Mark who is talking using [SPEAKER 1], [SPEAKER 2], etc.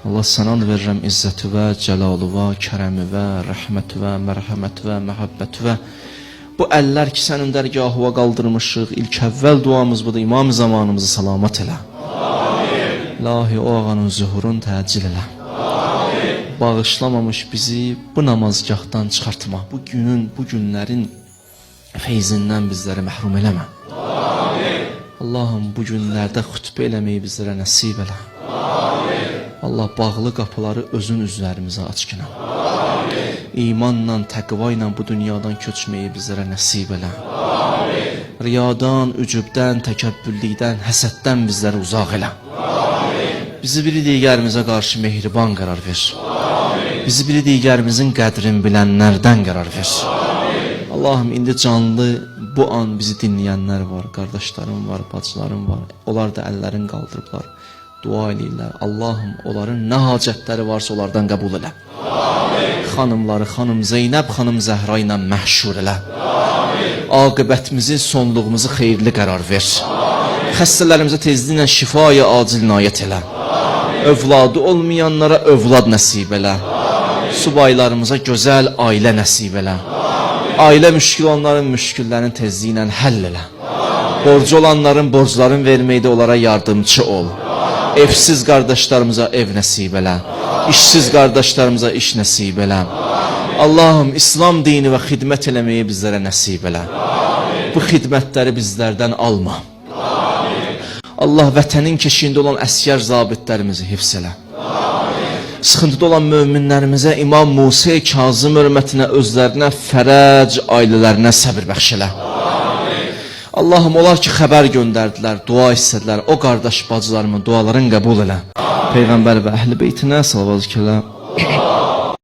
[SPEAKER 1] Allah sənad verirəm izzətüvə, cəlalüvə, kərəmüvə, rəhmətüvə, mərhəmətüvə, məhəbbətüvə. Bu əllər ki, sənin dərgahıva qaldırmışıq, ilk əvvəl duamız budur, imam zamanımızı salamat elə. İlahi, o ağanın zühurun təcil elə. Bağışlamamış bizi bu namazgahdan çıxartma. Bu günün, bu günlərin feyzindən bizləri məhrum eləmə. Allahım, bu günlərdə xütbə eləməyi bizlərə nəsib elə. Allah, bağlı qapıları özün üzlərimizə aç günə. İmanla, təqva ilə bu dünyadan köçməyi bizlərə nəsib elə. Riyadan, ücübdən, təkəbbürlükdən, həsəddən bizləri uzaq elə. Bizi biri digərimizə qarşı mehriban qərar ver. Bizi biri digərimizin qədrini bilənlərdən qərar ver. Allahım, indi canlı bu an bizi dinləyənlər var, qardaşlarım var, bacılarım var. Onlar da əllərini qaldırıblar, dua eləyirlər. Allahım, onların nə hacətləri varsa onlardan qəbul elə. Xanımları, xanım Zeynəb, xanım Zəhra ilə məhşur elə. Aqibətimizi, sonluğumuzu xeyirli qərar ver. Xəstələrimizə tezliklə şifaya acil inayət elə. Övladı olmayanlara övlad nəsib elə. Subaylarımıza gözəl ailə nəsib elə. Ailə müşkül olanların müşküllərini tezliklə həll elə. Borcu olanların borclarını verməkdə onlara yardımcı ol. Evsiz qardaşlarımıza ev nəsib elə. İşsiz qardaşlarımıza iş nəsib elə. Allahım, İslam dini və xidmət eləməyi bizlərə nəsib elə. Bu xidmətləri bizlərdən alma. Allah, vətənin keşiyində olan əsgər zabitlərimizi hifz elə. Sıxıntıda olan möminlərimizə İmam Musa Kazım hörmətinə, özlərinə fərəc, ailələrinə səbir bəxş elə. Allahım, onlar ki xəbər göndərdilər, dua istədilər, o qardaş bacılarımın dualarını qəbul elə. Peyğəmbər və əhl-i beytinə salavat elə.